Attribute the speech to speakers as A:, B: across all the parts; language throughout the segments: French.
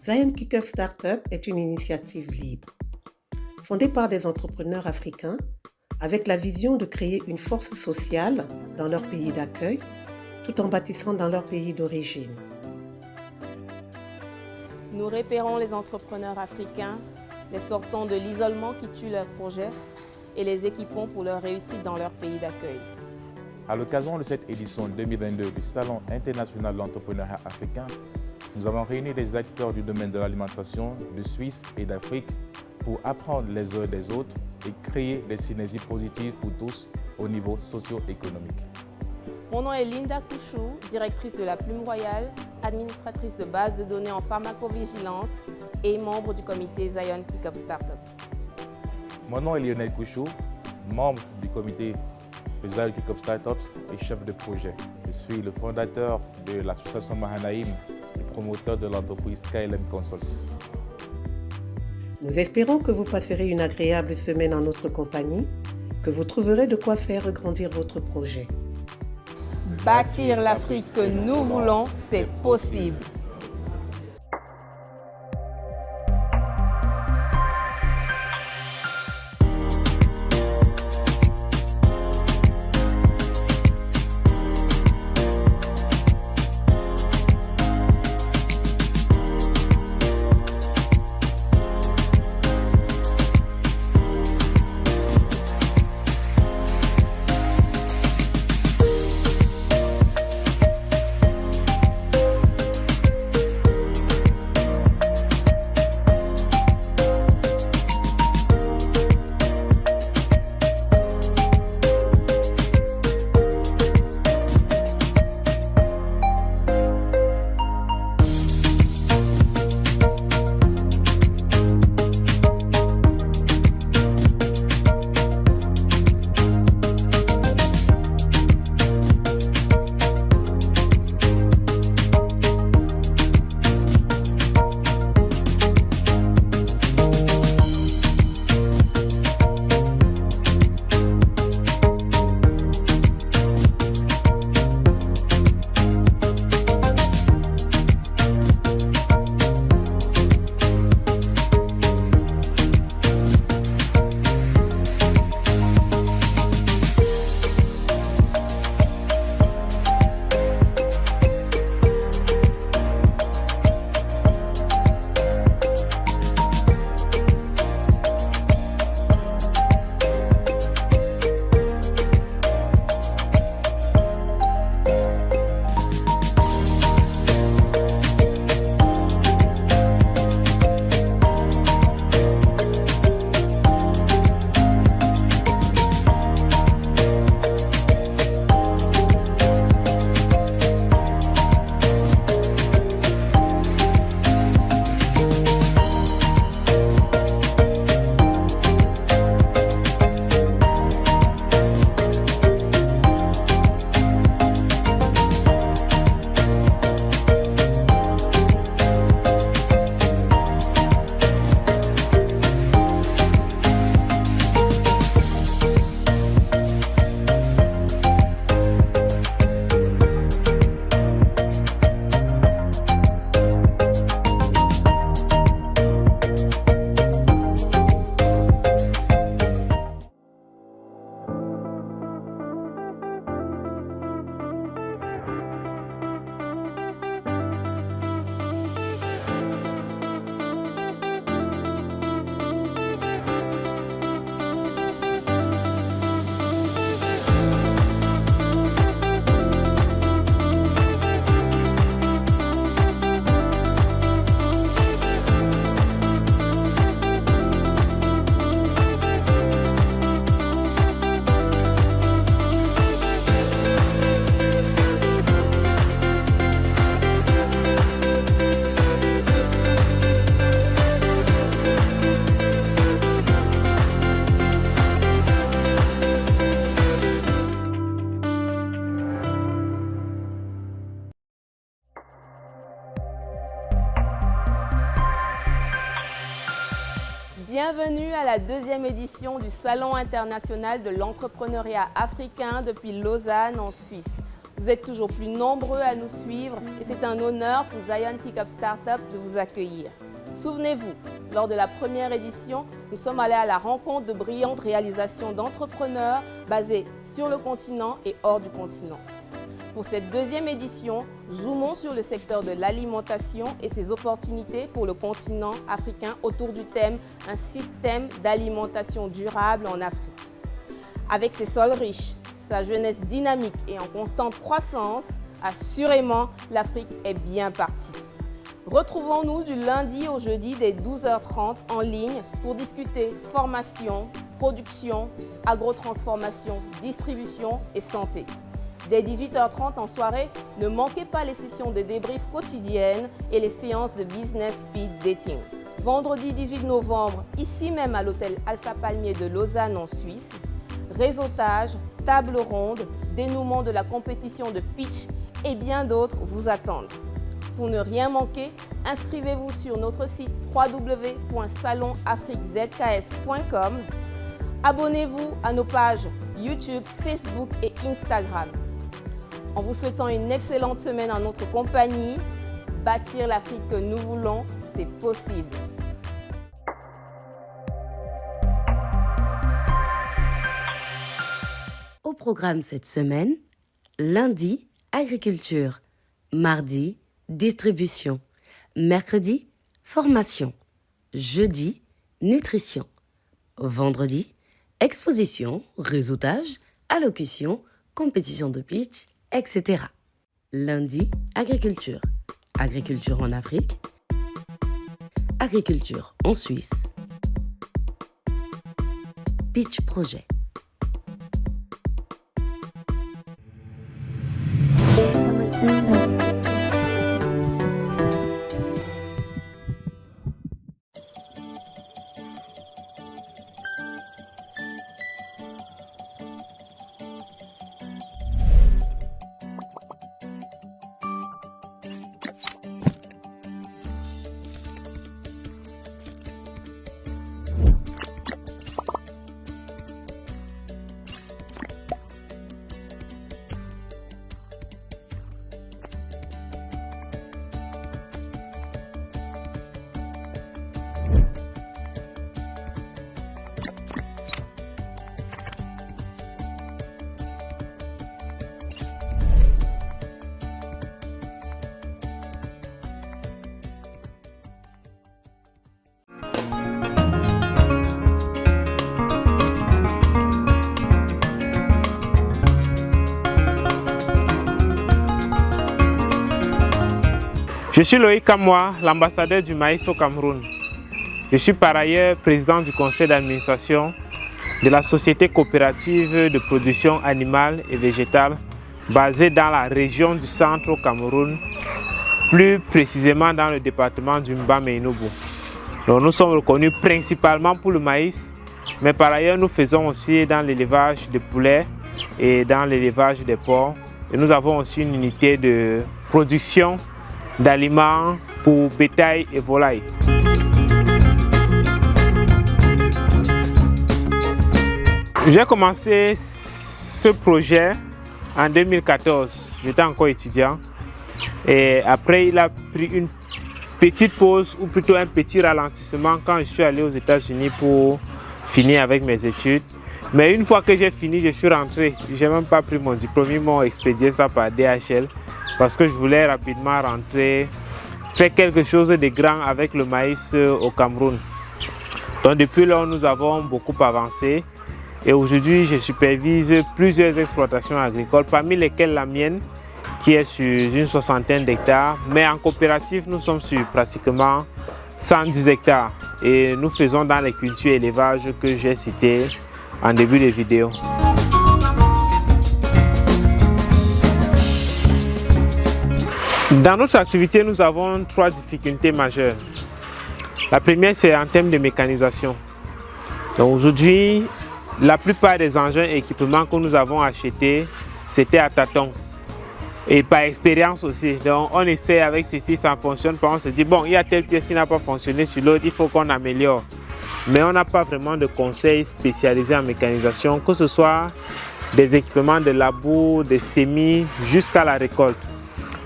A: Zion Kick-Off Startup est une initiative libre, fondée par des entrepreneurs africains avec la vision de créer une force sociale dans leur pays d'accueil, tout en bâtissant dans leur pays d'origine.
B: Nous repérons les entrepreneurs africains, les sortons de l'isolement qui tue leurs projets et les équipons pour leur réussite dans leur pays d'accueil.
C: À l'occasion de cette édition 2022 du Salon international de l'entrepreneuriat africain, nous avons réuni des acteurs du domaine de l'alimentation de Suisse et d'Afrique pour apprendre les uns des autres et créer des synergies positives pour tous au niveau socio-économique.
B: Mon nom est Linda Couchou, directrice de la Plume Royale, administratrice de base de données en pharmacovigilance et membre du comité Zion Kick-Off Startups.
C: Mon nom est Lionel Couchou, membre du comité Zion Kick-Off Startups et chef de projet. Je suis le fondateur de l'association Mahanaïm et promoteur de l'entreprise KLM Consult.
A: Nous espérons que vous passerez une agréable semaine en notre compagnie, que vous trouverez de quoi faire grandir votre projet.
B: Bâtir l'Afrique que nous voulons, c'est possible. Bienvenue à la deuxième édition du Salon international de l'entrepreneuriat africain depuis Lausanne en Suisse. Vous êtes toujours plus nombreux à nous suivre et c'est un honneur pour Zion Kick-Up Startup de vous accueillir. Souvenez-vous, lors de la première édition, nous sommes allés à la rencontre de brillantes réalisations d'entrepreneurs basés sur le continent et hors du continent. Pour cette deuxième édition, zoomons sur le secteur de l'alimentation et ses opportunités pour le continent africain autour du thème « Un système d'alimentation durable en Afrique ». Avec ses sols riches, sa jeunesse dynamique et en constante croissance, assurément, l'Afrique est bien partie. Retrouvons-nous du lundi au jeudi dès 12h30 en ligne pour discuter formation, production, agrotransformation, distribution et santé. Dès 18h30 en soirée, ne manquez pas les sessions de débrief quotidiennes et les séances de business speed dating. Vendredi 18 novembre, ici même à l'hôtel Alpha Palmier de Lausanne en Suisse, réseautage, table ronde, dénouement de la compétition de pitch et bien d'autres vous attendent. Pour ne rien manquer, inscrivez-vous sur notre site www.salonafriquezks.com. Abonnez-vous à nos pages YouTube, Facebook et Instagram. En vous souhaitant une excellente semaine en notre compagnie, bâtir l'Afrique que nous voulons, c'est possible.
D: Au programme cette semaine, lundi, agriculture, mardi, distribution, mercredi, formation, jeudi, nutrition, vendredi, exposition, réseautage, allocution, compétition de pitch, etc. Lundi, agriculture. Agriculture en Afrique. Agriculture en Suisse. Pitch projet.
E: Je suis Loïc Kamwa, l'ambassadeur du maïs au Cameroun. Je suis par ailleurs président du conseil d'administration de la société coopérative de production animale et végétale basée dans la région du centre au Cameroun, plus précisément dans le département du Mbamé-Noubou. Nous sommes reconnus principalement pour le maïs, mais par ailleurs nous faisons aussi dans l'élevage de poulets et dans l'élevage des porcs. Et nous avons aussi une unité de production d'aliments pour bétail et volailles. J'ai commencé ce projet en 2014, j'étais encore étudiant et après il a pris une petite pause ou plutôt un petit ralentissement quand je suis allé aux États-Unis pour finir avec mes études. Mais une fois que j'ai fini, je suis rentré, j'ai même pas pris mon diplôme, ils m'ont expédié ça par DHL. Parce que je voulais rapidement rentrer, faire quelque chose de grand avec le maïs au Cameroun. Donc depuis là, nous avons beaucoup avancé et aujourd'hui, je supervise plusieurs exploitations agricoles, parmi lesquelles la mienne, qui est sur une 60aine d'hectares. Mais en coopérative, nous sommes sur pratiquement 110 hectares et nous faisons dans les cultures et élevages que j'ai cités en début de vidéo. Dans notre activité, nous avons 3 difficultés majeures. La première, c'est en termes de mécanisation. Donc aujourd'hui, la plupart des engins et équipements que nous avons achetés, c'était à tâtons. Et par expérience aussi. Donc on essaie avec ceci, ça ne fonctionne pas. On se dit, bon, il y a telle pièce qui n'a pas fonctionné sur l'autre, il faut qu'on améliore. Mais on n'a pas vraiment de conseils spécialisés en mécanisation, que ce soit des équipements de labour, des semis, jusqu'à la récolte.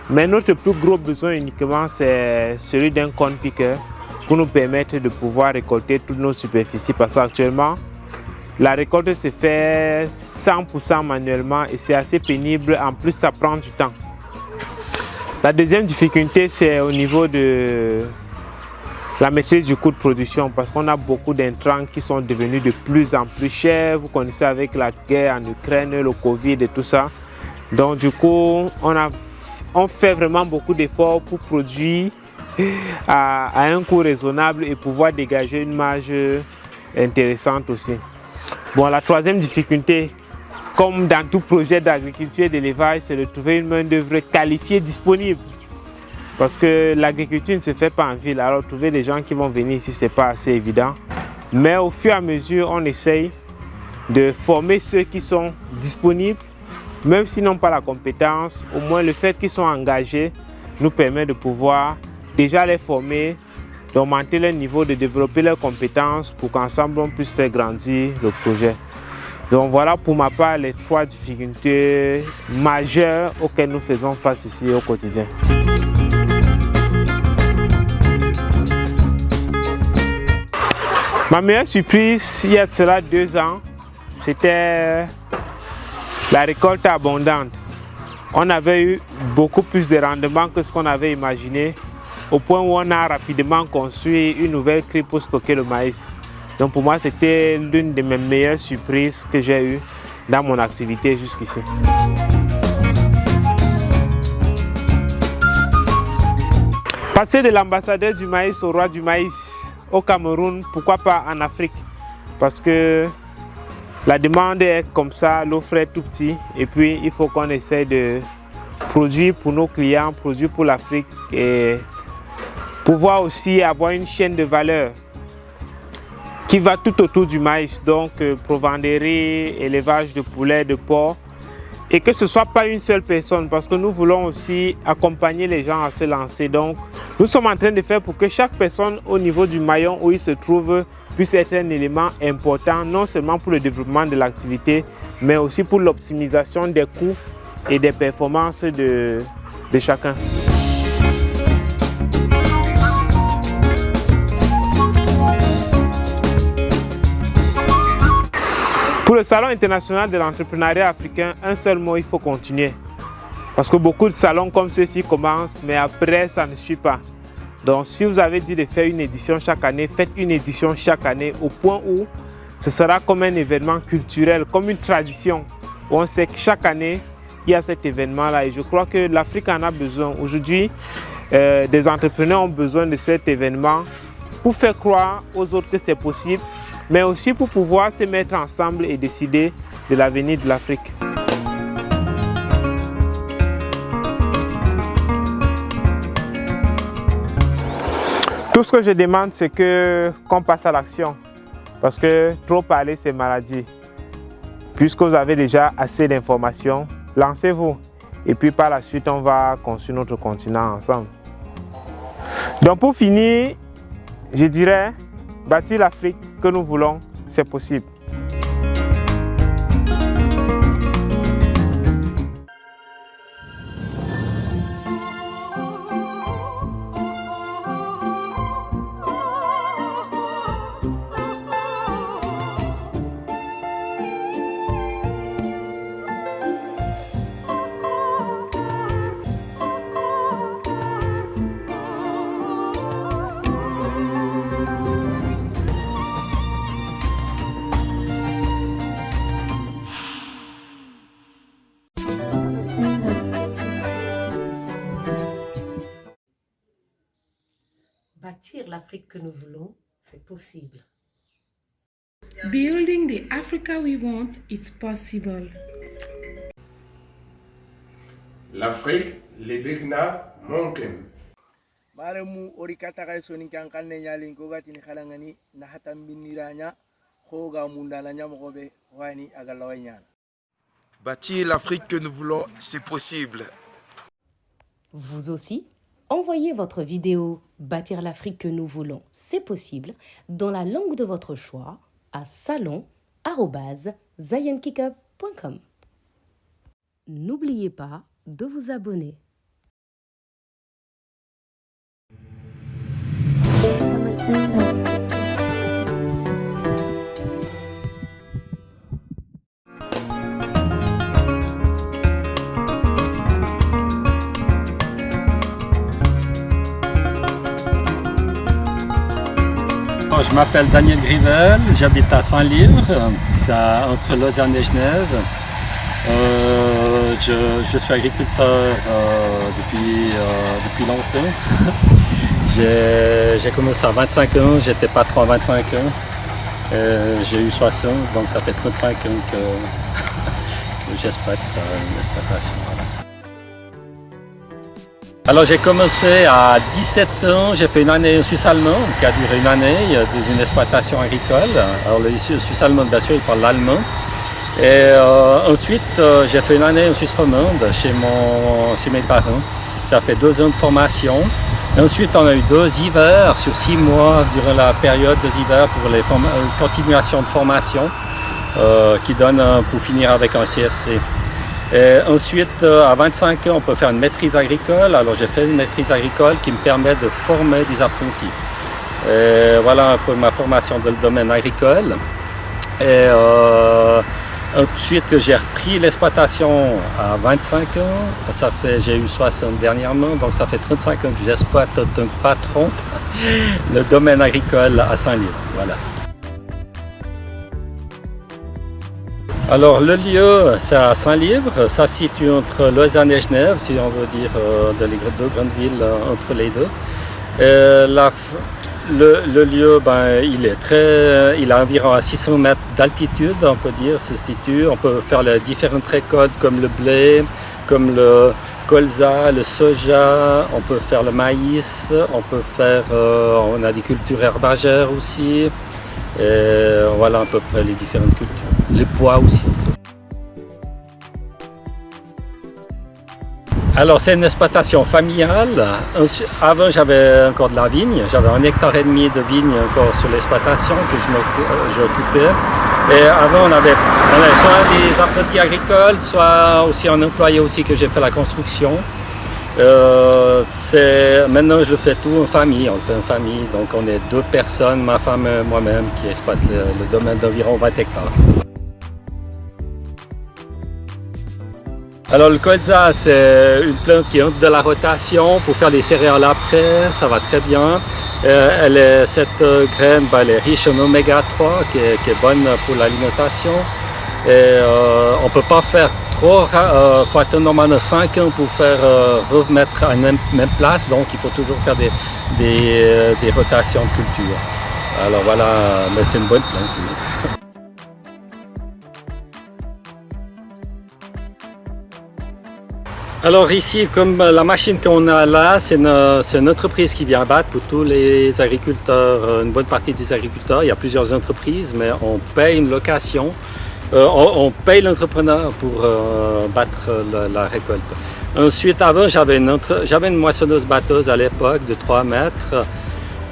E: Mais notre plus gros besoin uniquement, c'est celui d'un corn picker pour nous permettre de pouvoir récolter toutes nos superficies parce qu'actuellement, la récolte se fait 100% manuellement et c'est assez pénible. En plus, ça prend du temps. La deuxième difficulté, c'est au niveau de la maîtrise du coût de production parce qu'on a beaucoup d'intrants qui sont devenus de plus en plus chers. Vous connaissez avec la guerre en Ukraine, le Covid et tout ça. Donc du coup, on fait vraiment beaucoup d'efforts pour produire à un coût raisonnable et pouvoir dégager une marge intéressante aussi. Bon, la troisième difficulté, comme dans tout projet d'agriculture et d'élevage, c'est de trouver une main-d'œuvre qualifiée disponible. Parce que l'agriculture ne se fait pas en ville, alors trouver des gens qui vont venir ici, ce n'est pas assez évident. Mais au fur et à mesure, on essaye de former ceux qui sont disponibles, même s'ils n'ont pas la compétence, au moins le fait qu'ils sont engagés nous permet de pouvoir déjà les former, d'augmenter leur niveau, de développer leurs compétences pour qu'ensemble on puisse faire grandir le projet. Donc voilà pour ma part les trois difficultés majeures auxquelles nous faisons face ici au quotidien. Ma meilleure surprise, il y a de cela 2 ans, c'était la récolte abondante. On avait eu beaucoup plus de rendement que ce qu'on avait imaginé, au point où on a rapidement construit une nouvelle crique pour stocker le maïs. Donc pour moi, c'était l'une de mes meilleures surprises que j'ai eues dans mon activité jusqu'ici. Passer de l'ambassadeur du maïs au roi du maïs au Cameroun, pourquoi pas en Afrique? Parce que la demande est comme ça, l'offre est tout petit et puis il faut qu'on essaie de produire pour nos clients, produire pour l'Afrique et pouvoir aussi avoir une chaîne de valeur qui va tout autour du maïs, donc provendairie, élevage de poulets, de porcs, et que ce ne soit pas une seule personne parce que nous voulons aussi accompagner les gens à se lancer. Donc nous sommes en train de faire pour que chaque personne au niveau du maillon où il se trouve puisse être un élément important, non seulement pour le développement de l'activité, mais aussi pour l'optimisation des coûts et des performances de chacun. Pour le Salon international de l'entrepreneuriat africain, un seul mot, il faut continuer. Parce que beaucoup de salons comme ceux-ci commencent, mais après, ça ne suit pas. Donc, si vous avez dit de faire une édition chaque année, faites une édition chaque année au point où ce sera comme un événement culturel, comme une tradition. Où on sait que chaque année, il y a cet événement-là. Et je crois que l'Afrique en a besoin. Aujourd'hui, des entrepreneurs ont besoin de cet événement pour faire croire aux autres que c'est possible, mais aussi pour pouvoir se mettre ensemble et décider de l'avenir de l'Afrique. Tout ce que je demande, c'est qu'on passe à l'action. Parce que trop parler, c'est maladie. Puisque vous avez déjà assez d'informations, lancez-vous. Et puis par la suite, on va construire notre continent ensemble. Donc pour finir, je dirais, bâtir l'Afrique que nous voulons, c'est possible.
A: Bâtir l'Afrique que nous voulons, c'est possible.
F: Building the Africa we want, it's possible.
G: L'Afrique, le Degna Mountain.
H: Maremu orikata kai soni kankan ne nyalin ko gati ni khalangani na hatam biniranya khoga mundana nyamobe wani agalawanyana.
I: Bâtir l'Afrique que nous voulons, c'est possible.
D: Vous aussi, envoyez votre vidéo « Bâtir l'Afrique que nous voulons, c'est possible » dans la langue de votre choix à salon@zayankickup.com. n'oubliez pas de vous abonner.
J: Je m'appelle Daniel Grivel, j'habite à Saint-Livre, c'est entre Lausanne et Genève. Je suis agriculteur depuis longtemps. J'ai commencé à 25 ans, j'étais patron à 25 ans. J'ai eu 60, donc ça fait 35 ans que j'exploite une exploitation. Voilà. Alors j'ai commencé à 17 ans, j'ai fait une année en Suisse allemande qui a duré une année dans une exploitation agricole. Alors le Suisse allemande, bien sûr, il parle l'allemand. Et ensuite j'ai fait une année en Suisse romande chez mes parents. Ça fait 2 ans de formation. Et ensuite on a eu 2 hivers sur 6 mois durant la période des hivers pour les continuations de formation qui donnent pour finir avec un CFC. Et ensuite, à 25 ans, on peut faire une maîtrise agricole. Alors j'ai fait une maîtrise agricole qui me permet de former des apprentis. Et voilà un peu ma formation dans le domaine agricole. Et ensuite, j'ai repris l'exploitation à 25 ans. J'ai eu 60 dernièrement, donc ça fait 35 ans que j'exploite en tant que patron le domaine agricole à Saint-Livre. Voilà. Alors le lieu, c'est à Saint-Livre, ça se situe entre Lausanne et Genève, si on veut dire dans les 2 grandes villes entre les deux. Le lieu, il a environ à 600 mètres d'altitude, on peut dire, se situe. On peut faire les différentes récoltes comme le blé, comme le colza, le soja, on peut faire le maïs, on a des cultures herbagères aussi. Et voilà à peu près les différentes cultures. Les pois aussi. Alors c'est une exploitation familiale. Avant j'avais encore de la vigne, j'avais 1,5 hectare de vigne encore sur l'exploitation que j'occupais. Et avant on avait soit des apprentis agricoles, soit aussi un employé aussi que j'ai fait la construction. Maintenant je le fais tout en famille, on le fait en famille, donc on est 2 personnes, ma femme et moi-même, qui exploitent le domaine d'environ 20 hectares. Alors le colza, c'est une plante qui entre de la rotation pour faire des céréales après, ça va très bien. Cette graine, elle est riche en oméga 3 qui est bonne pour l'alimentation. Et on ne peut pas faire trop, il faut attendre normalement 5 ans pour faire remettre à une même place, donc il faut toujours faire des rotations de culture. Alors voilà, mais c'est une bonne plante. Alors ici, comme la machine qu'on a là, c'est une entreprise qui vient battre pour tous les agriculteurs, une bonne partie des agriculteurs. Il y a plusieurs entreprises, mais on paye une location. On paye l'entrepreneur pour battre la récolte. Ensuite, avant, j'avais une moissonneuse-batteuse à l'époque de 3 mètres.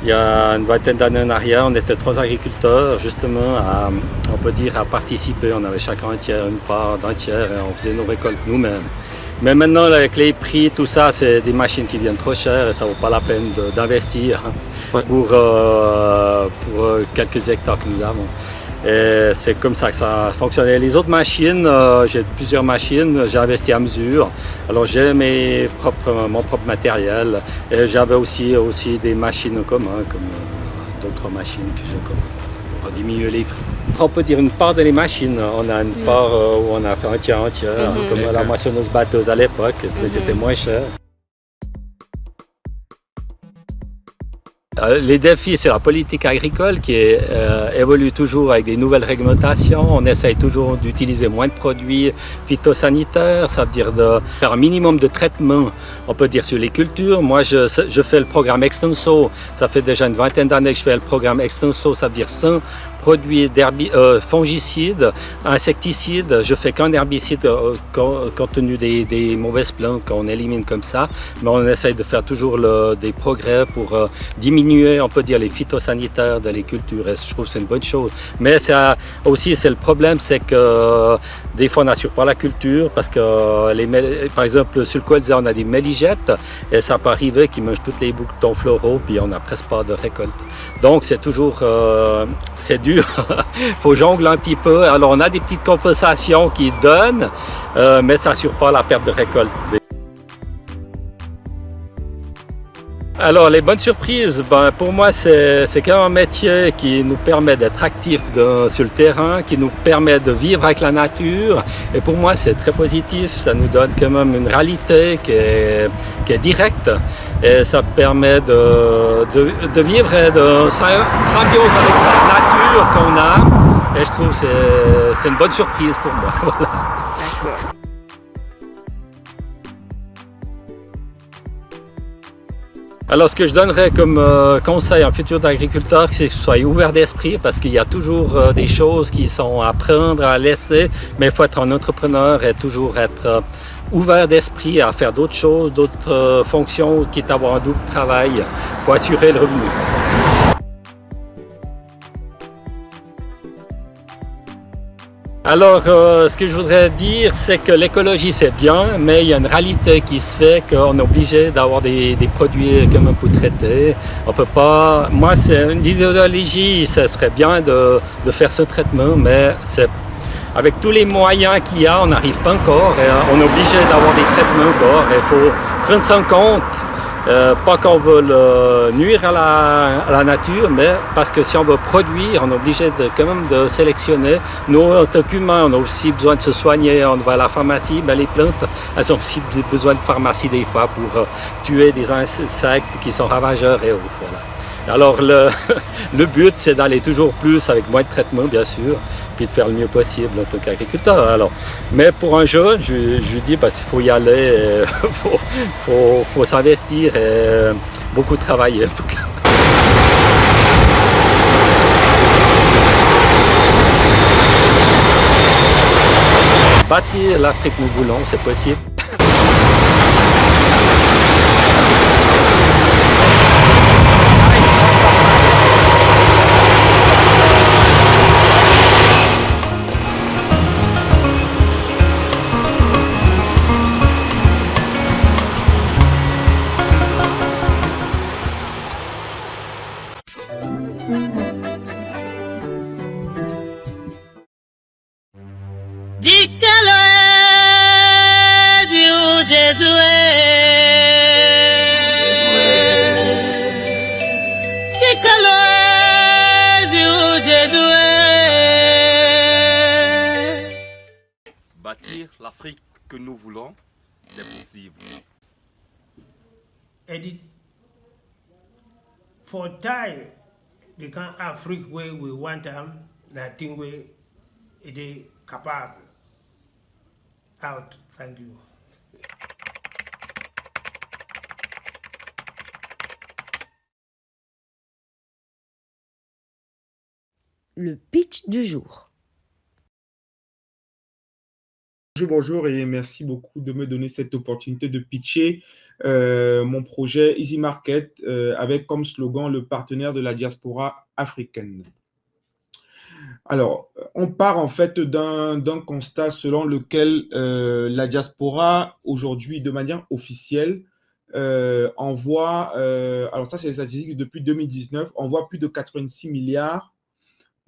J: Il y a une vingtaine d'années en arrière, on était 3 agriculteurs justement on peut dire, à participer. On avait chacun une part d'un tiers et on faisait nos récoltes nous-mêmes. Mais maintenant, avec les prix, tout ça, c'est des machines qui viennent trop chères et ça ne vaut pas la peine d'investir pour quelques hectares que nous avons. Et c'est comme ça que ça fonctionne. Et les autres machines, j'ai plusieurs machines, j'ai investi à mesure. Alors j'ai mon propre matériel et j'avais aussi des machines en commun, comme d'autres machines que j'ai en commun, pour diminuer les frais. On peut dire une part de les machines. On a une part où on a fait un tiers, comme la moissonneuse-batteuse à l'époque, mais c'était moins cher. Les défis, c'est la politique agricole qui évolue toujours avec des nouvelles réglementations. On essaye toujours d'utiliser moins de produits phytosanitaires, ça veut dire de faire un minimum de traitement, on peut dire, sur les cultures. Moi, je fais le programme Extenso. Ça fait déjà une vingtaine d'années que je fais le programme Extenso, ça veut dire sans produits fongicides, insecticides. Je fais qu'un herbicide compte tenu des mauvaises plantes qu'on élimine comme ça. Mais on essaye de faire toujours des progrès pour diminuer, on peut dire, les phytosanitaires de les cultures. Et je trouve que c'est une bonne chose. Mais ça, aussi, c'est le problème, c'est que des fois, on n'assure pas la culture parce que, par exemple, sur le colza, on a des méligettes et ça peut arriver qu'ils mangent tous les boutons floraux puis on n'a presque pas de récolte. Donc, c'est toujours, c'est dur. Il faut jongler un petit peu. Alors, on a des petites compensations qui donnent, mais ça n'assure pas la perte de récolte. Alors, les bonnes surprises, pour moi, c'est quand même un métier qui nous permet d'être actifs sur le terrain, qui nous permet de vivre avec la nature. Et pour moi, c'est très positif. Ça nous donne quand même une réalité qui est directe. Et ça permet de vivre de symbiose avec cette nature qu'on a. Et je trouve que c'est une bonne surprise pour moi. Voilà.
B: D'accord.
J: Alors, ce que je donnerais comme conseil à un futur agriculteur, c'est que soyez ouvert d'esprit parce qu'il y a toujours des choses qui sont à prendre, à laisser, mais il faut être un entrepreneur et toujours être ouvert d'esprit à faire d'autres choses, d'autres fonctions, quitte à avoir un double travail pour assurer le revenu. Alors, ce que je voudrais dire, c'est que l'écologie, c'est bien, mais il y a une réalité qui se fait qu'on est obligé d'avoir des produits quand même pour traiter. On peut pas... Moi, c'est une idéologie, ce serait bien de faire ce traitement, mais avec tous les moyens qu'il y a, on n'arrive pas encore. Et on est obligé d'avoir des traitements encore. Il faut prendre ça en compte. Pas qu'on veut nuire à la nature, mais parce que si on veut produire, on est obligé quand même de sélectionner. Nous, en tant qu'humains, on a aussi besoin de se soigner, on va à la pharmacie, mais les plantes, elles ont aussi besoin de pharmacie des fois pour tuer des insectes qui sont ravageurs et autres. Voilà. Alors le but, c'est d'aller toujours plus avec moins de traitements, bien sûr, puis de faire le mieux possible en tant qu'agriculteur. Alors, mais pour un jeune, je lui dis, il faut y aller, faut s'investir et beaucoup travailler en tout cas. Bâtir l'Afrique que nous voulons, c'est possible. Bâtir l'Afrique que nous voulons, c'est possible.
K: Edit. For Thai, the kind of Africa way we want them, I think we are capable. Out. Thank you.
D: Le pitch du jour.
L: Bonjour et merci beaucoup de me donner cette opportunité de pitcher mon projet Easy Market avec comme slogan le partenaire de la diaspora africaine. Alors, on part en fait d'un constat selon lequel la diaspora aujourd'hui de manière officielle envoie, alors ça c'est les statistiques depuis 2019, envoie plus de 86 milliards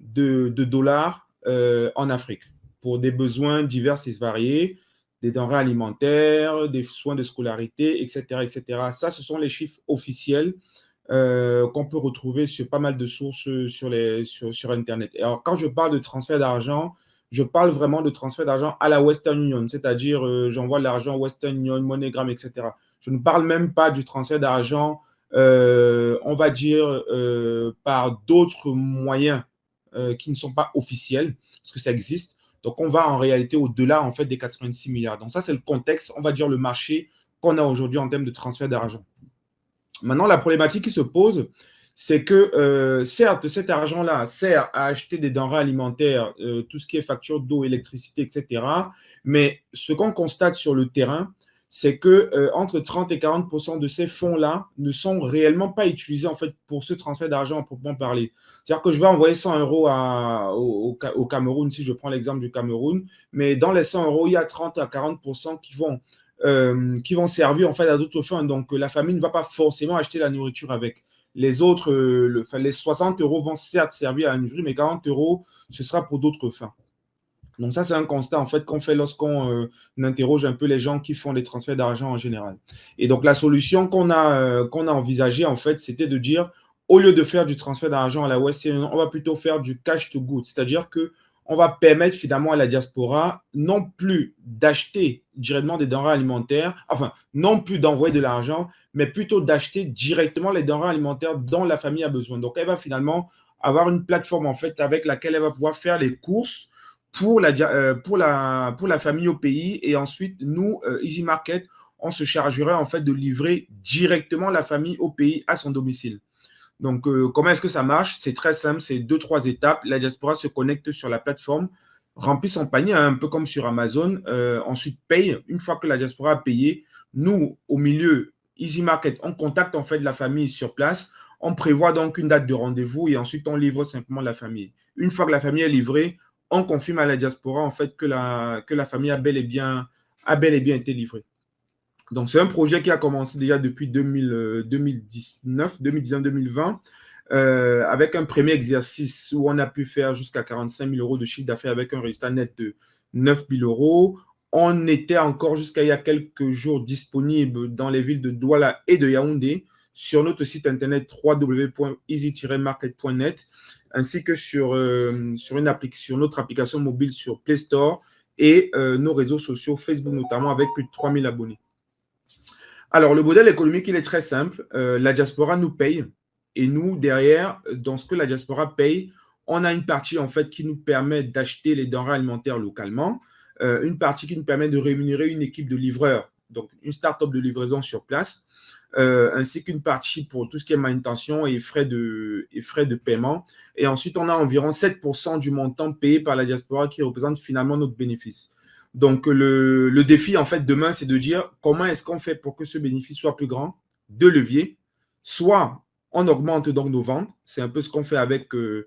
L: de dollars en Afrique, pour des besoins divers et variés, des denrées alimentaires, des soins de scolarité, etc., etc. Ça, ce sont les chiffres officiels qu'on peut retrouver sur pas mal de sources sur Internet. Et alors, quand je parle de transfert d'argent, je parle vraiment de transfert d'argent à la Western Union, c'est-à-dire j'envoie l'argent Western Union, MoneyGram, etc. Je ne parle même pas du transfert d'argent, on va dire, par d'autres moyens qui ne sont pas officiels, parce que ça existe. Donc, on va en réalité au-delà en fait, des 86 milliards. Donc, ça, c'est le contexte, on va dire le marché qu'on a aujourd'hui en termes de transfert d'argent. Maintenant, la problématique qui se pose, c'est que, certes, cet argent-là sert à acheter des denrées alimentaires, tout ce qui est facture d'eau, électricité, etc. Mais ce qu'on constate sur le terrain, c'est que entre 30 et 40% de ces fonds-là ne sont réellement pas utilisés en fait pour ce transfert d'argent à proprement parler. C'est-à-dire que je vais envoyer 100 euros au Cameroun, si je prends l'exemple du Cameroun, mais dans les 100 euros, il y a 30 à 40% qui vont servir en fait à d'autres fins. Donc la famille ne va pas forcément acheter la nourriture avec. Les autres, les 60 euros vont certes servir à la nourriture, mais 40 euros, ce sera pour d'autres fins. Donc ça, c'est un constat en fait qu'on fait lorsqu'on interroge un peu les gens qui font les transferts d'argent en général. Et donc la solution qu'on a envisagée en fait, c'était de dire, au lieu de faire du transfert d'argent à la Western Union, on va plutôt faire du cash to good, c'est-à-dire que on va permettre finalement à la diaspora non plus d'acheter directement des denrées alimentaires, enfin, non plus d'envoyer de l'argent, mais plutôt d'acheter directement les denrées alimentaires dont la famille a besoin. Donc, elle va finalement avoir une plateforme, en fait, avec laquelle elle va pouvoir faire les courses pour la famille au pays. Et ensuite, nous, Easy Market, on se chargerait, en fait, de livrer directement la famille au pays à son domicile. Donc, comment est-ce que ça marche? C'est très simple, c'est 2-3 étapes. La diaspora se connecte sur la plateforme, remplit son panier, un peu comme sur Amazon, ensuite paye. Une fois que la diaspora a payé, nous, au milieu, Easy Market, on contacte en fait la famille sur place. On prévoit donc une date de rendez-vous et ensuite on livre simplement la famille. Une fois que la famille est livrée, on confirme à la diaspora en fait que la famille a bel et bien été livrée. Donc, c'est un projet qui a commencé déjà depuis 2019-2020, avec un premier exercice où on a pu faire jusqu'à 45 000 euros de chiffre d'affaires avec un résultat net de 9 000 euros. On était encore jusqu'à il y a quelques jours disponible dans les villes de Douala et de Yaoundé sur notre site internet www.easy-market.net ainsi que sur notre application mobile sur Play Store et nos réseaux sociaux, Facebook notamment, avec plus de 3 000 abonnés. Alors, le modèle économique, il est très simple. La diaspora nous paye et nous, derrière, dans ce que la diaspora paye, on a une partie, en fait, qui nous permet d'acheter les denrées alimentaires localement, une partie qui nous permet de rémunérer une équipe de livreurs, donc une start-up de livraison sur place, ainsi qu'une partie pour tout ce qui est manutention et frais de paiement. Et ensuite, on a environ 7% du montant payé par la diaspora qui représente finalement notre bénéfice. Donc, le défi, en fait, demain, c'est de dire comment est-ce qu'on fait pour que ce bénéfice soit plus grand? Deux leviers. Soit on augmente donc nos ventes. C'est un peu ce qu'on fait avec le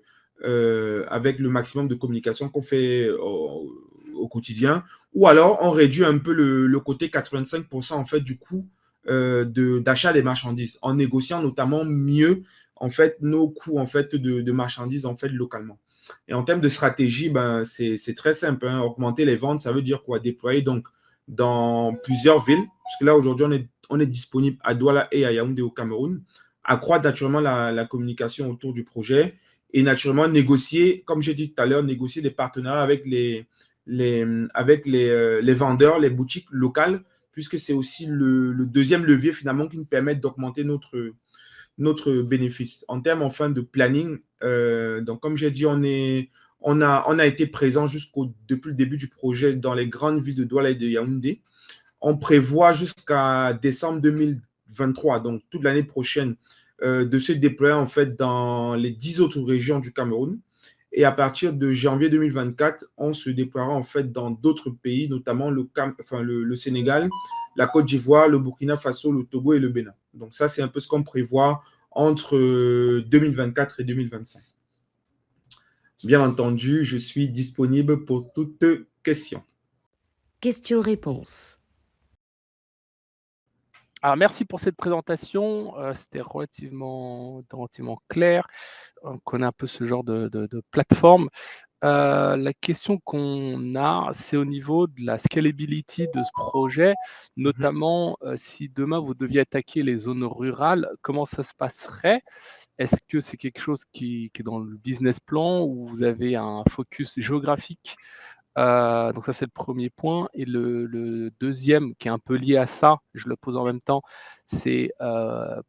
L: maximum de communication qu'on fait au quotidien. Ou alors, on réduit un peu le côté 85% en fait du coût d'achat des marchandises en négociant notamment mieux en fait nos coûts en fait de marchandises en fait localement. Et en termes de stratégie, c'est très simple. Hein. Augmenter les ventes, ça veut dire quoi? Déployer donc dans plusieurs villes, parce que là, aujourd'hui, on est disponible à Douala et à Yaoundé au Cameroun. Accroître naturellement la communication autour du projet et naturellement négocier, comme j'ai dit tout à l'heure, négocier des partenariats avec les vendeurs, les boutiques locales, puisque c'est aussi le deuxième levier finalement qui nous permet d'augmenter notre bénéfice. En termes enfin de planning, donc comme j'ai dit, on a été présent depuis le début du projet dans les grandes villes de Douala et de Yaoundé. On prévoit jusqu'à décembre 2023, donc toute l'année prochaine, de se déployer en fait dans les 10 autres régions du Cameroun. Et à partir de janvier 2024, on se déploiera en fait dans d'autres pays, notamment le Sénégal, la Côte d'Ivoire, le Burkina Faso, le Togo et le Bénin. Donc ça, c'est un peu ce qu'on prévoit entre 2024 et 2025. Bien entendu, je suis disponible pour toute question.
D: Question-réponse.
M: Alors, merci pour cette présentation. C'était relativement clair. On connaît un peu ce genre de plateforme. La question qu'on a, c'est au niveau de la scalability de ce projet, notamment si demain vous deviez attaquer les zones rurales, comment ça se passerait? Est-ce que c'est quelque chose qui est dans le business plan ou vous avez un focus géographique? Donc ça, c'est le premier point. Et le deuxième, qui est un peu lié à ça, je le pose en même temps, c'est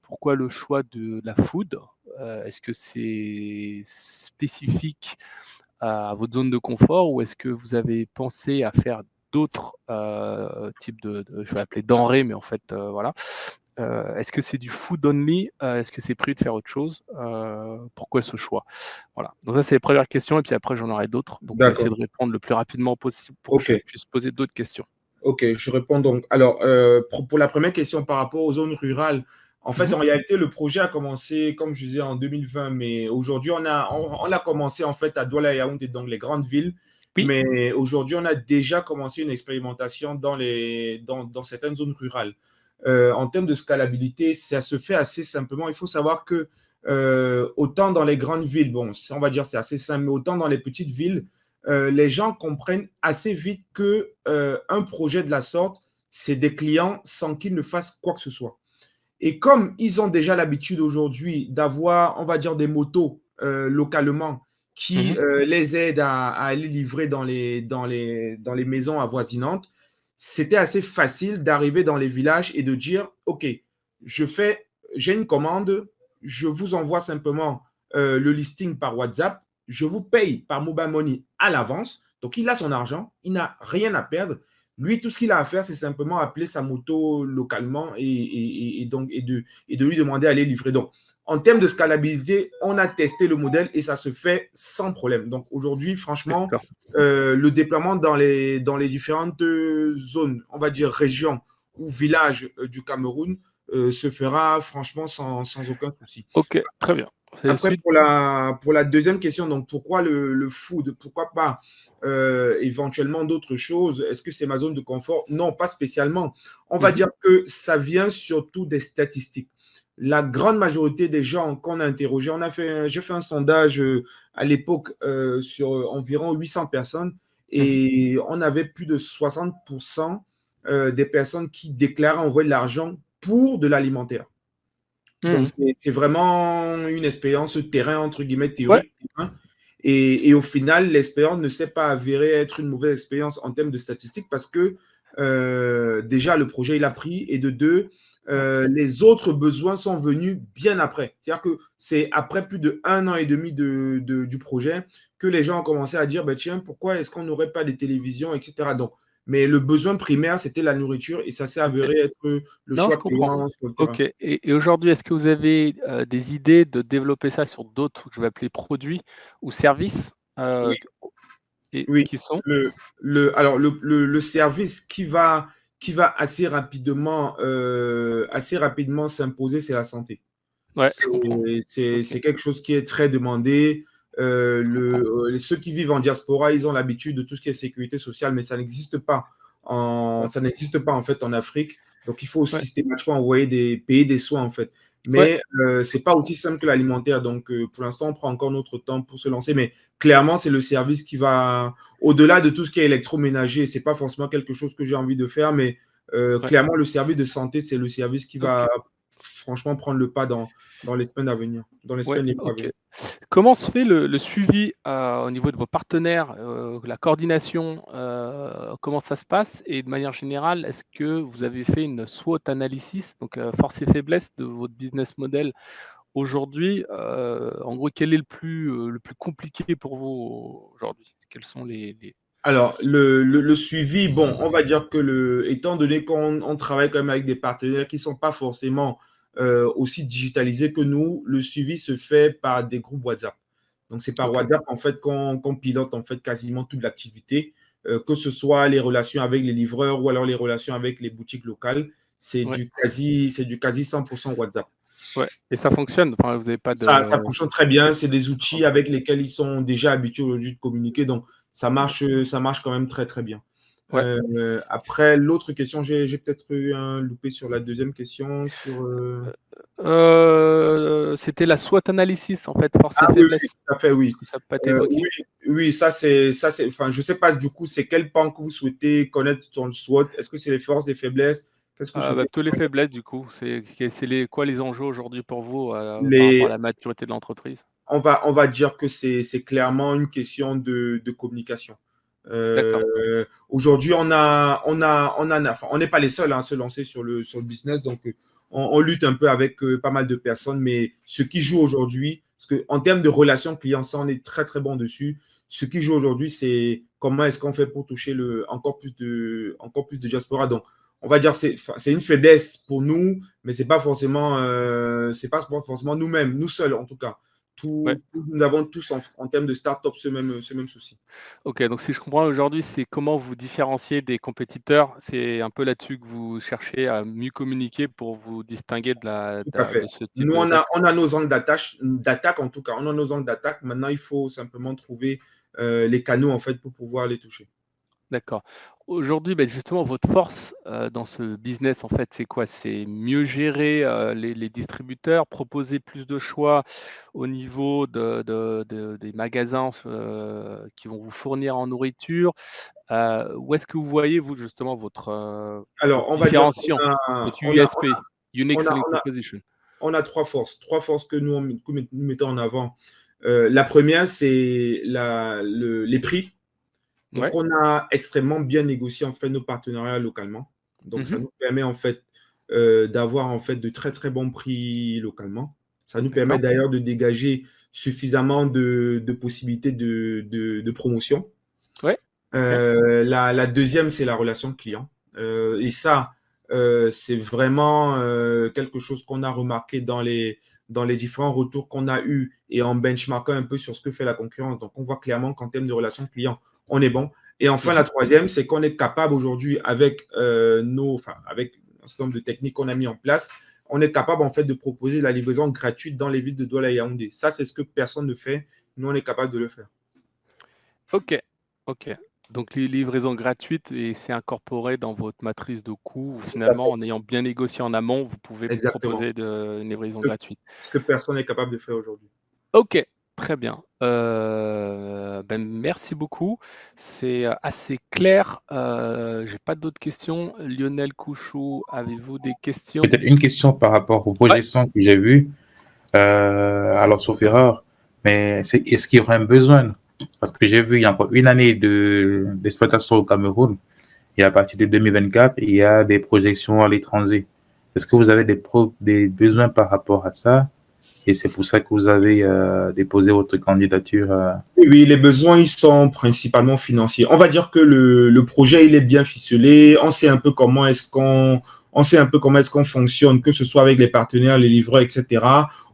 M: pourquoi le choix de la food? Est-ce que c'est spécifique à votre zone de confort ou est-ce que vous avez pensé à faire d'autres types je vais appeler denrées, mais en fait, voilà. Est-ce que c'est du food only? Est-ce que c'est prévu de faire autre chose? Pourquoi ce choix? Voilà. Donc ça, c'est les premières questions et puis après, j'en aurai d'autres. Donc on va essayer de répondre le plus rapidement possible pour que je puisse poser d'autres questions.
L: Ok, je réponds donc. Alors, pour la première question par rapport aux zones rurales, en fait, en réalité, le projet a commencé, comme je disais, en 2020, mais aujourd'hui, on a commencé en fait à Douala et Yaoundé, donc les grandes villes.
M: Oui.
L: Mais aujourd'hui, on a déjà commencé une expérimentation dans certaines zones rurales. En termes de scalabilité, ça se fait assez simplement. Il faut savoir que autant dans les grandes villes, bon, on va dire c'est assez simple, mais autant dans les petites villes, les gens comprennent assez vite que un projet de la sorte, c'est des clients sans qu'ils ne fassent quoi que ce soit. Et comme ils ont déjà l'habitude aujourd'hui d'avoir, on va dire, des motos localement qui les aident à aller livrer dans les maisons avoisinantes, c'était assez facile d'arriver dans les villages et de dire, OK, j'ai une commande, je vous envoie simplement le listing par WhatsApp, je vous paye par Mobile Money à l'avance. Donc, il a son argent, il n'a rien à perdre. Lui, tout ce qu'il a à faire, c'est simplement appeler sa moto localement et de lui demander d'aller livrer. Donc, en termes de scalabilité, on a testé le modèle et ça se fait sans problème. Donc, aujourd'hui, franchement, le déploiement dans les différentes zones, on va dire régions ou villages du Cameroun, se fera franchement sans aucun souci.
M: Ok, très bien.
L: Après, pour la deuxième question, donc pourquoi le food? Pourquoi pas éventuellement d'autres choses? Est-ce que c'est ma zone de confort? Non, pas spécialement. On va dire que ça vient surtout des statistiques. La grande majorité des gens qu'on a interrogés, j'ai fait un sondage à l'époque sur environ 800 personnes et on avait plus de 60% des personnes qui déclaraient envoyer de l'argent pour de l'alimentaire. Donc, c'est vraiment une expérience terrain, entre guillemets, théorique. Ouais. Et au final, l'expérience ne s'est pas avérée être une mauvaise expérience en termes de statistiques parce que déjà, le projet, il a pris. Et de deux, les autres besoins sont venus bien après. C'est-à-dire que c'est après plus d'1 an et demi du projet que les gens ont commencé à dire, bah, tiens, pourquoi est-ce qu'on n'aurait pas des télévisions, etc. Donc, mais le besoin primaire, c'était la nourriture et ça s'est avéré être le choix client sur le terrain.
M: Ok. Et aujourd'hui, est-ce que vous avez des idées de développer ça sur d'autres, que je vais appeler produits ou services
L: oui.
M: Qui sont
L: alors, le service qui va assez rapidement s'imposer, c'est la santé.
M: Ouais,
L: c'est quelque chose qui est très demandé. Ceux qui vivent en diaspora, ils ont l'habitude de tout ce qui est sécurité sociale, mais ça n'existe pas en fait en Afrique. Donc, il faut systématiquement payer des soins en fait. Mais c'est pas aussi simple que l'alimentaire. Donc, pour l'instant, on prend encore notre temps pour se lancer. Mais clairement, c'est le service qui va au-delà de tout ce qui est électroménager. C'est pas forcément quelque chose que j'ai envie de faire, mais clairement, le service de santé, c'est le service qui va franchement prendre le pas dans les semaines à venir.
M: Comment se fait le suivi au niveau de vos partenaires, la coordination, comment ça se passe? Et de manière générale, est-ce que vous avez fait une SWOT analysis, donc force et faiblesse de votre business model aujourd'hui? En gros, quel est le plus compliqué pour vous aujourd'hui? Quels sont les...
L: Alors, le suivi, bon, on va dire que étant donné qu'on travaille quand même avec des partenaires qui ne sont pas forcément aussi digitalisés que nous, le suivi se fait par des groupes WhatsApp. Donc, c'est par WhatsApp, en fait, qu'on pilote en fait quasiment toute l'activité, que ce soit les relations avec les livreurs ou alors les relations avec les boutiques locales. C'est du quasi 100% WhatsApp.
M: Ouais, et ça fonctionne. Enfin, vous n'avez pas de...
L: Ça fonctionne très bien. C'est des outils avec lesquels ils sont déjà habitués aujourd'hui de communiquer. Donc, ça marche quand même très, très bien. Ouais. Après, l'autre question, j'ai peut-être eu un loupé sur la deuxième question.
M: C'était la SWOT analysis, en fait, force et faiblesse.
L: Oui, tout à fait, oui.
M: Ça peut être évoqué.
L: Oui, ça c'est. Enfin, je ne sais pas du coup, c'est quel pan que vous souhaitez connaître sur le SWOT. Est-ce que c'est les forces, les faiblesses? Qu'est-ce que
M: plutôt les faiblesses, du coup. C'est quoi les enjeux aujourd'hui pour vous par rapport à la maturité de l'entreprise?
L: On va dire que c'est clairement une question de communication. Aujourd'hui, on n'est pas les seuls à se lancer sur le business, donc on lutte un peu avec pas mal de personnes, mais ce qui joue aujourd'hui, parce qu'en termes de relations clients, ça, on est très très bon dessus. Ce qui joue aujourd'hui, c'est comment est-ce qu'on fait pour toucher encore plus de diaspora. Donc, on va dire, c'est une faiblesse pour nous, mais c'est pas forcément nous-mêmes, nous seuls en tout cas. Nous avons tous en termes de start-up ce même souci.
M: Ok, donc si je comprends aujourd'hui, c'est comment vous différencier des compétiteurs. C'est un peu là-dessus que vous cherchez à mieux communiquer pour vous distinguer de ce type
L: Nous, on a nos angles d'attaque en tout cas. On a nos angles d'attaque. Maintenant, il faut simplement trouver les canaux en fait pour pouvoir les toucher.
M: D'accord. Aujourd'hui, justement, votre force dans ce business, en fait, c'est quoi? C'est mieux gérer les distributeurs, proposer plus de choix au niveau des magasins qui vont vous fournir en nourriture. Où est-ce que vous voyez, vous, justement, votre différenciation, votre USP, Unique Selling Proposition?
L: On a trois forces que nous mettons en avant. La première, c'est les prix. Donc, on a extrêmement bien négocié en fait nos partenariats localement. Donc, ça nous permet en fait d'avoir en fait de très très bons prix localement. Ça nous permet d'ailleurs de dégager suffisamment de possibilités de promotion.
M: Ouais.
L: La deuxième, c'est la relation client. Et ça, c'est vraiment quelque chose qu'on a remarqué dans les différents retours qu'on a eus et en benchmarkant un peu sur ce que fait la concurrence. Donc, on voit clairement qu'en termes de relation client, on est bon. Et enfin, la troisième, c'est qu'on est capable aujourd'hui, avec avec un certain nombre de techniques qu'on a mis en place, on est capable en fait de proposer la livraison gratuite dans les villes de Douala et Yaoundé. Ça, c'est ce que personne ne fait. Nous, on est capable de le faire.
M: Ok. Donc, les livraisons gratuites, et c'est incorporé dans votre matrice de coûts. Finalement, en ayant bien négocié en amont, vous pouvez proposer une livraison gratuite.
L: Ce que personne n'est capable de faire aujourd'hui.
M: Ok. Très bien. Merci beaucoup. C'est assez clair. Je n'ai pas d'autres questions. Lionel Couchou, avez-vous des questions?
N: Peut-être une question par rapport aux projections que j'ai vues. Alors, sauf erreur, mais est-ce qu'il y aurait un besoin? Parce que j'ai vu il y a encore une année d'exploitation au Cameroun. Et à partir de 2024, il y a des projections à l'étranger. Est-ce que vous avez des besoins par rapport à ça? Et c'est pour ça que vous avez déposé votre candidature.
L: Oui, les besoins, ils sont principalement financiers. On va dire que le projet, il est bien ficelé. On sait un peu comment est-ce qu'on fonctionne, que ce soit avec les partenaires, les livreurs, etc.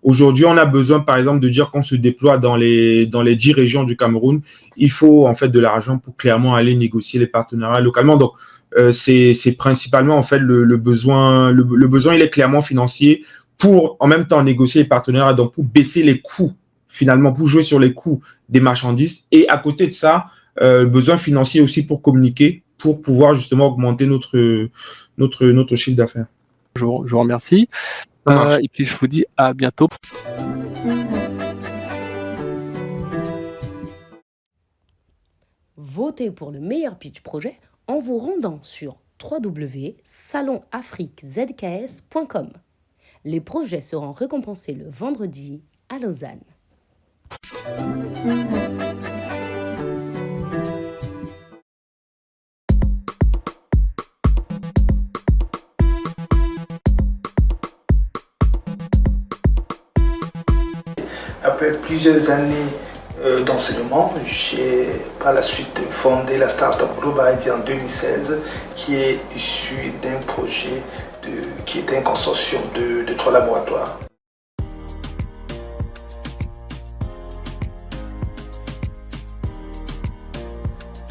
L: Aujourd'hui, on a besoin, par exemple, de dire qu'on se déploie dans les 10 régions du Cameroun. Il faut en fait de l'argent pour clairement aller négocier les partenariats localement. Donc, c'est principalement en fait le besoin. Le besoin, il est clairement financier, pour en même temps négocier les partenariats, donc pour baisser les coûts, finalement, pour jouer sur les coûts des marchandises. Et à côté de ça, besoin financier aussi pour communiquer, pour pouvoir justement augmenter notre chiffre d'affaires.
M: Je vous remercie. Et puis, je vous dis à bientôt.
D: Votez pour le meilleur pitch projet en vous rendant sur www.salonafriquezks.com. Les projets seront récompensés le vendredi à Lausanne.
O: Après plusieurs années d'enseignement, j'ai par la suite fondé la startup Global ID en 2016, qui est issue d'un projet qui était un consortium de 3 laboratoires.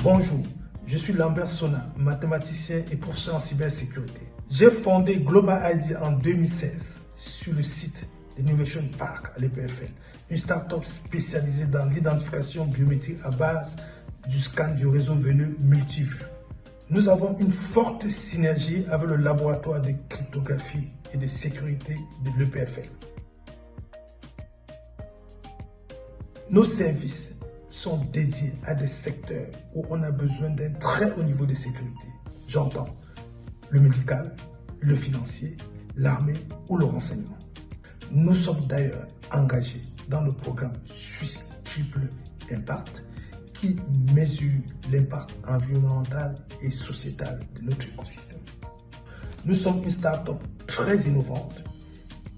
O: Bonjour, je suis Lambert Sona, mathématicien et professeur en cybersécurité. J'ai fondé Global ID en 2016 sur le site d'Innovation Park à l'EPFL, une start-up spécialisée dans l'identification biométrique à base du scan du réseau venu multivue. Nous avons une forte synergie avec le laboratoire de cryptographie et de sécurité de l'EPFL. Nos services sont dédiés à des secteurs où on a besoin d'un très haut niveau de sécurité. J'entends le médical, le financier, l'armée ou le renseignement. Nous sommes d'ailleurs engagés dans le programme Suisse Triple Impact qui mesure l'impact environnemental et sociétal de notre écosystème. Nous sommes une start-up très innovante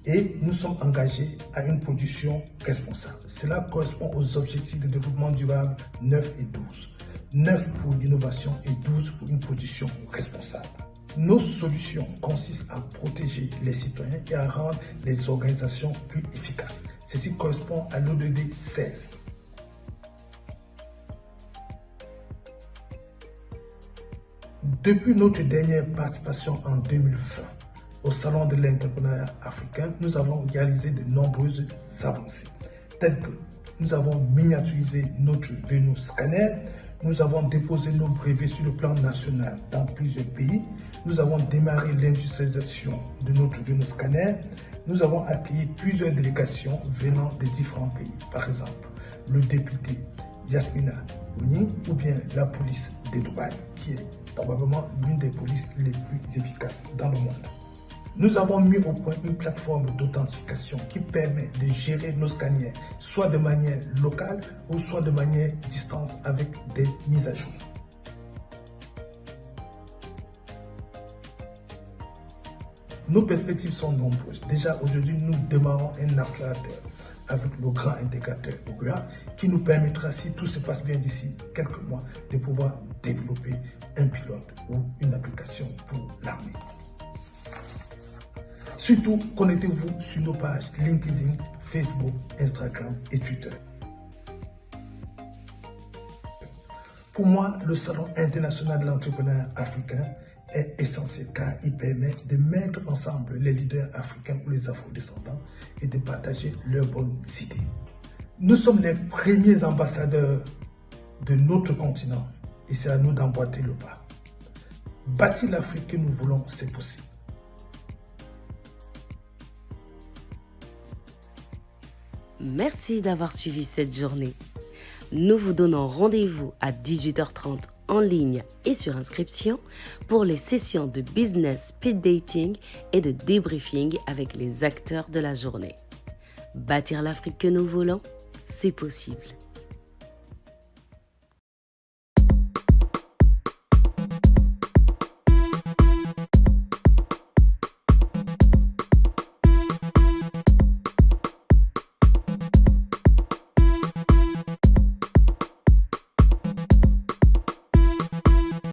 O: et nous sommes engagés à une production responsable. Cela correspond aux objectifs de développement durable 9 et 12. 9 pour l'innovation et 12 pour une production responsable. Nos solutions consistent à protéger les citoyens et à rendre les organisations plus efficaces. Ceci correspond à l'ODD 16. Depuis notre dernière participation en 2020 au Salon de l'entrepreneuriat africain, nous avons réalisé de nombreuses avancées, telles que nous avons miniaturisé notre Vénoscanner, nous avons déposé nos brevets sur le plan national dans plusieurs pays, nous avons démarré l'industrialisation de notre Vénoscanner, nous avons accueilli plusieurs délégations venant des différents pays, par exemple le député Yasmina Ouni ou bien la police de Dubaï, qui est probablement l'une des polices les plus efficaces dans le monde. Nous avons mis au point une plateforme d'authentification qui permet de gérer nos scanners, soit de manière locale ou soit de manière distante avec des mises à jour. Nos perspectives sont nombreuses. Déjà aujourd'hui, nous démarrons un accélérateur avec le grand intégrateur RUA qui nous permettra, si tout se passe bien d'ici quelques mois, de pouvoir développer un pilote ou une application pour l'armée. Surtout, connectez-vous sur nos pages LinkedIn, Facebook, Instagram et Twitter. Pour moi, le Salon international de l'entrepreneuriat africain est essentiel car il permet de mettre ensemble les leaders africains ou les afro-descendants et de partager leurs bonnes idées. Nous sommes les premiers ambassadeurs de notre continent et c'est à nous d'emboîter le pas. Bâtir l'Afrique que nous voulons, c'est possible.
D: Merci d'avoir suivi cette journée. Nous vous donnons rendez-vous à 18h30 en ligne et sur inscription pour les sessions de business speed dating et de débriefing avec les acteurs de la journée. Bâtir l'Afrique que nous voulons, c'est possible.